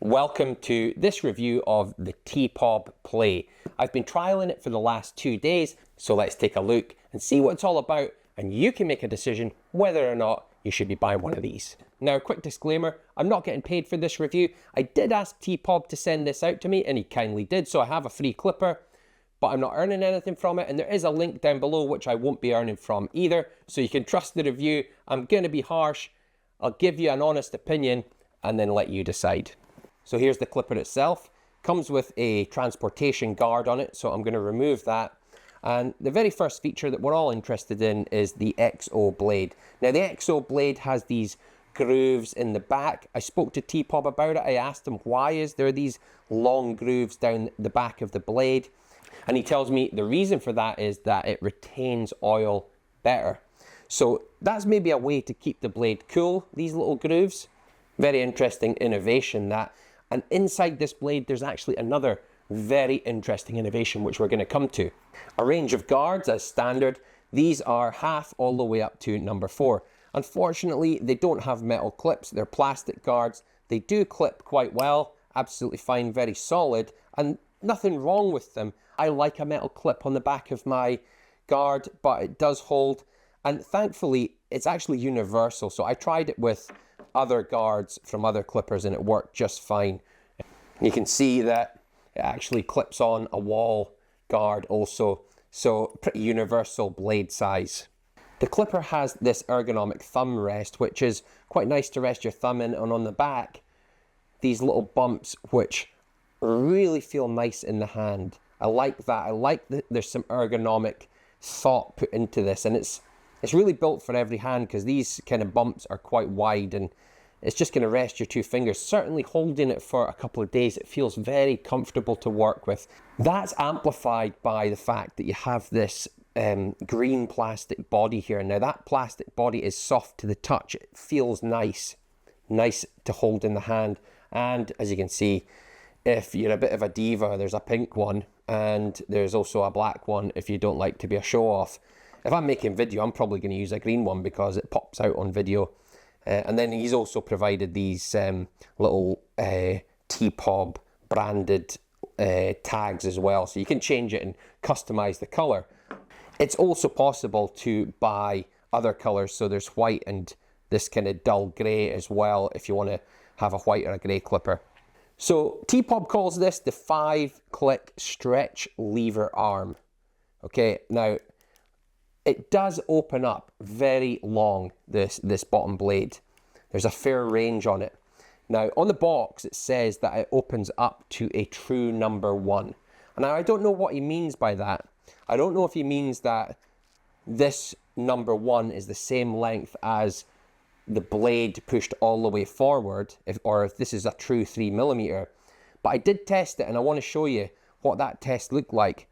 Welcome to this review of the TPOB Play. I've been trialing it for the last 2 days, so let's take a look and see what it's all about, and you can make a decision whether or not you should be buying one of these. Now, quick disclaimer, I'm not getting paid for this review. I did ask TPOB to send this out to me, and he kindly did, so I have a free clipper, but I'm not earning anything from it, and there is a link down below which I won't be earning from either, so you can trust the review. I'm going to be harsh. I'll give you an honest opinion, and then let you decide. So here's the clipper itself. Comes with a transportation guard on it, so I'm going to remove that. And the very first feature that we're all interested in is the XO blade. Now the XO blade has these grooves in the back. I spoke to TPOB about it. I asked him why is there these long grooves down the back of the blade, and he tells me the reason for that is that it retains oil better. So that's maybe a way to keep the blade cool, these little grooves. Very interesting innovation that. And inside this blade, there's actually another very interesting innovation which we're going to come to. A range of guards as standard. These are half all the way up to number 4. Unfortunately, they don't have metal clips. They're plastic guards. They do clip quite well, absolutely fine, very solid, and nothing wrong with them. I like a metal clip on the back of my guard, but it does hold. And thankfully, it's actually universal. So I tried it with other guards from other clippers and it worked just fine. You can see that it actually clips on a wall guard also, so pretty universal blade size. The clipper has this ergonomic thumb rest, which is quite nice to rest your thumb in, and on the back, these little bumps which really feel nice in the hand. I like that. I like that there's some ergonomic thought put into this, and it's really built for every hand because these kind of bumps are quite wide and it's just going to rest your 2 fingers. Certainly holding it for a couple of days, it feels very comfortable to work with. That's amplified by the fact that you have this green plastic body here. Now that plastic body is soft to the touch. It feels nice to hold in the hand. And as you can see, if you're a bit of a diva, there's a pink one and there's also a black one if you don't like to be a show-off. If I'm making video, I'm probably going to use a green one because it pops out on video. And then he's also provided these little TPOB branded tags as well. So you can change it and customize the color. It's also possible to buy other colors. So there's white and this kind of dull gray as well if you want to have a white or a gray clipper. So TPOB calls this the 5-click stretch lever arm. Okay, now it does open up very long, this bottom blade. There's a fair range on it. Now, on the box, it says that it opens up to a true number 1. And now, I don't know what he means by that. I don't know if he means that this number 1 is the same length as the blade pushed all the way forward, or if this is a true 3mm. But I did test it, and I want to show you what that test looked like.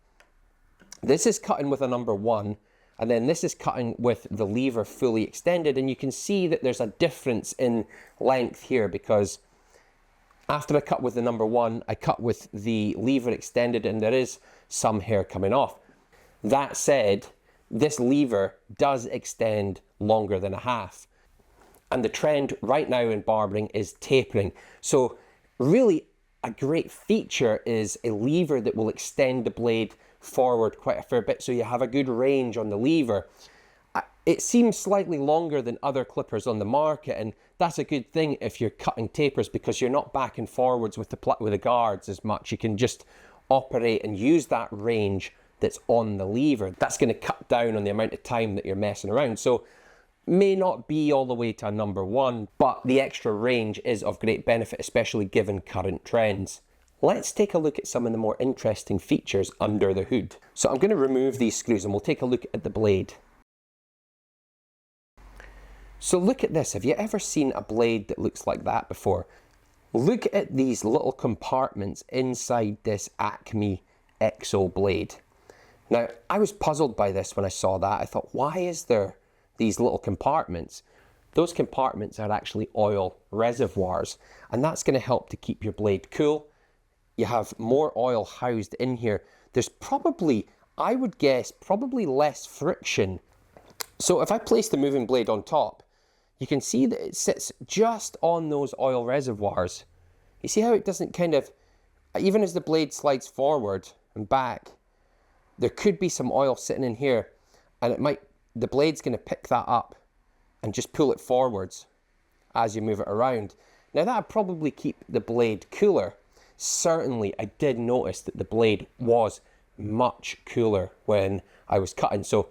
This is cutting with a number 1. And then this is cutting with the lever fully extended, and you can see that there's a difference in length here because after I cut with the number 1, I cut with the lever extended and there is some hair coming off. That said, this lever does extend longer than a half. And the trend right now in barbering is tapering. So really a great feature is a lever that will extend the blade forward quite a fair bit, so you have a good range on the lever. It seems slightly longer than other clippers on the market, and that's a good thing if you're cutting tapers because you're not back and forwards with the guards as much. You can just operate and use that range that's on the lever. That's going to cut down on the amount of time that you're messing around. So may not be all the way to a number 1, but the extra range is of great benefit, especially given current trends. Let's take a look at some of the more interesting features under the hood. So I'm going to remove these screws and we'll take a look at the blade. So look at this. Have you ever seen a blade that looks like that before? Look at these little compartments inside this Acme XO blade. Now, I was puzzled by this when I saw that. I thought, why is there these little compartments? Those compartments are actually oil reservoirs, and that's going to help to keep your blade cool. You have more oil housed in here. There's probably, I would guess, probably less friction. So if I place the moving blade on top, you can see that it sits just on those oil reservoirs. You see how it doesn't kind of, even as the blade slides forward and back, there could be some oil sitting in here, and it might, the blade's going to pick that up and just pull it forwards as you move it around. Now that would probably keep the blade cooler. Certainly I did notice that the blade was much cooler when I was cutting. So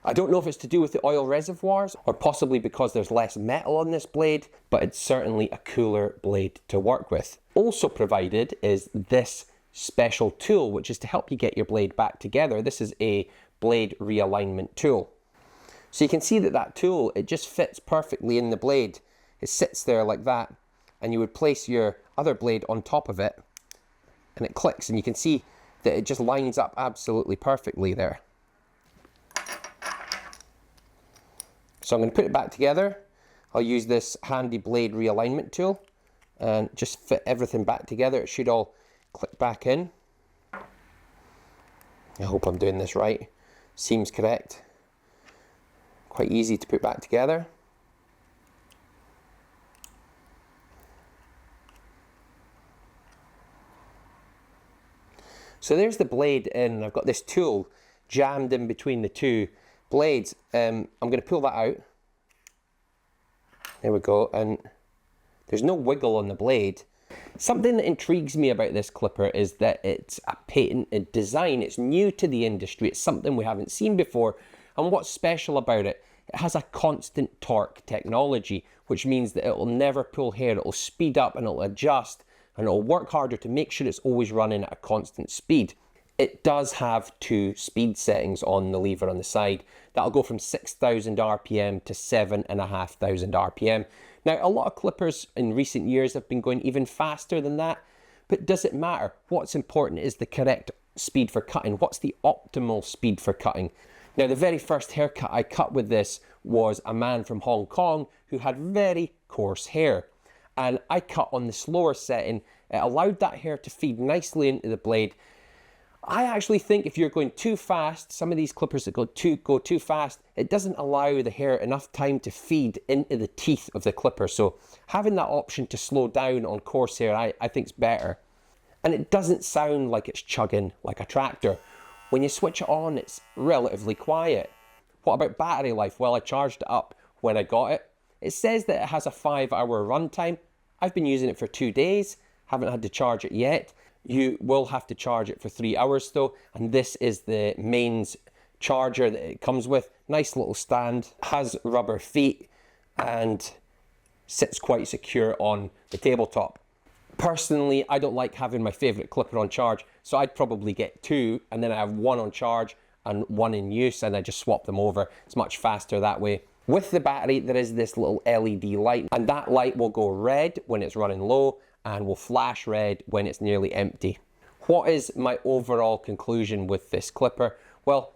I don't know if it's to do with the oil reservoirs or possibly because there's less metal on this blade, but it's certainly a cooler blade to work with. Also provided is this special tool, which is to help you get your blade back together. This is a blade realignment tool. So you can see that that tool, it just fits perfectly in the blade. It sits there like that, and you would place your other blade on top of it, and it clicks, and you can see that it just lines up absolutely perfectly there. So I'm going to put it back together. I'll use this handy blade realignment tool and just fit everything back together. It should all click back in. I hope I'm doing this right. Seems correct. Quite easy to put back together. So there's the blade in, and I've got this tool jammed in between the two blades. I'm going to pull that out. There we go, and there's no wiggle on the blade. Something that intrigues me about this clipper is that it's a patented design. It's new to the industry. It's something we haven't seen before. And what's special about it? It has a constant torque technology, which means that it will never pull hair. It will speed up and it will adjust, and it will work harder to make sure it's always running at a constant speed. It does have 2 speed settings on the lever on the side. That'll go from 6,000 RPM to 7,500 RPM. Now, a lot of clippers in recent years have been going even faster than that, but does it matter? What's important is the correct speed for cutting. What's the optimal speed for cutting? Now, the very first haircut I cut with this was a man from Hong Kong who had very coarse hair. And I cut on the slower setting. It allowed that hair to feed nicely into the blade. I actually think if you're going too fast, some of these clippers that go too fast, it doesn't allow the hair enough time to feed into the teeth of the clipper. So having that option to slow down on coarse hair, I think is better. And it doesn't sound like it's chugging like a tractor. When you switch it on, it's relatively quiet. What about battery life? Well, I charged it up when I got it. It says that it has a 5-hour runtime. I've been using it for 2 days, haven't had to charge it yet. You will have to charge it for 3 hours though, and this is the mains charger that it comes with. Nice little stand, has rubber feet, and sits quite secure on the tabletop. Personally, I don't like having my favourite clipper on charge, so I'd probably get 2, and then I have 1 on charge and 1 in use, and I just swap them over. It's much faster that way. With the battery, there is this little LED light, and that light will go red when it's running low and will flash red when it's nearly empty. What is my overall conclusion with this clipper? Well,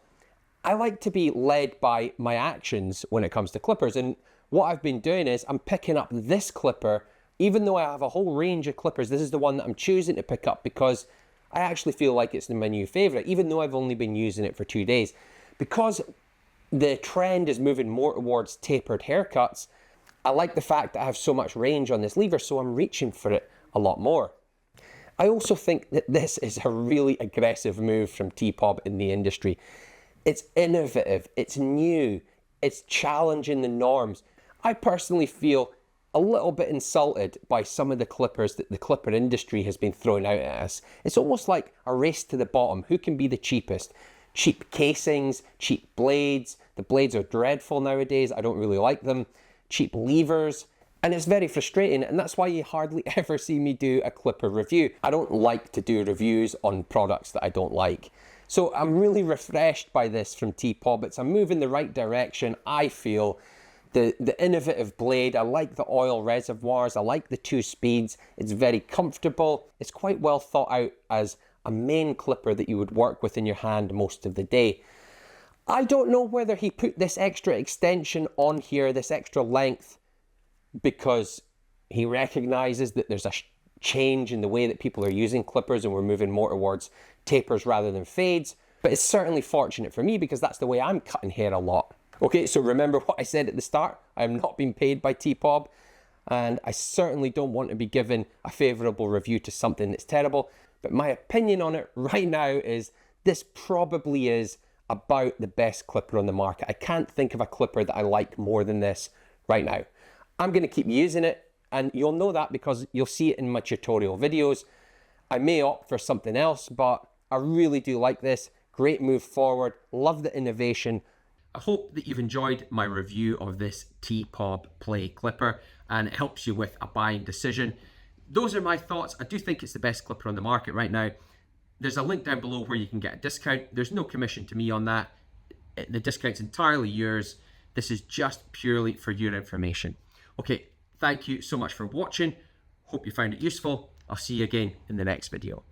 I like to be led by my actions when it comes to clippers, and what I've been doing is I'm picking up this clipper. Even though I have a whole range of clippers, this is the one that I'm choosing to pick up because I actually feel like it's my new favourite, even though I've only been using it for 2 days. Because the trend is moving more towards tapered haircuts, I like the fact that I have so much range on this lever, so I'm reaching for it a lot more. I also think that this is a really aggressive move from TPOB in the industry. It's innovative, it's new, it's challenging the norms. I personally feel a little bit insulted by some of the clippers that the clipper industry has been throwing out at us. It's almost like a race to the bottom. Who can be the cheapest? Cheap casings, cheap blades. The blades are dreadful nowadays. I don't really like them. Cheap levers. And it's very frustrating, and that's why you hardly ever see me do a clipper review. I don't like to do reviews on products that I don't like. So I'm really refreshed by this from TPOB. It's a move in the right direction, I feel. The innovative blade, I like the oil reservoirs, I like the 2 speeds, it's very comfortable, it's quite well thought out as a main clipper that you would work with in your hand most of the day. I don't know whether he put this extra extension on here, this extra length, because he recognizes that there's a change in the way that people are using clippers and we're moving more towards tapers rather than fades, but it's certainly fortunate for me because that's the way I'm cutting hair a lot. Okay, so remember what I said at the start, I am not being paid by TPOB. and I certainly don't want to be giving a favourable review to something that's terrible. But my opinion on it right now is this probably is about the best clipper on the market. I can't think of a clipper that I like more than this right now. I'm going to keep using it, and you'll know that because you'll see it in my tutorial videos. I may opt for something else, but I really do like this. Great move forward. Love the innovation. I hope that you've enjoyed my review of this TPOB Play clipper and it helps you with a buying decision. Those are my thoughts. I do think it's the best clipper on the market right now. There's a link down below where you can get a discount. There's no commission to me on that. The discount's entirely yours. This is just purely for your information. Okay, thank you so much for watching. Hope you found it useful. I'll see you again in the next video.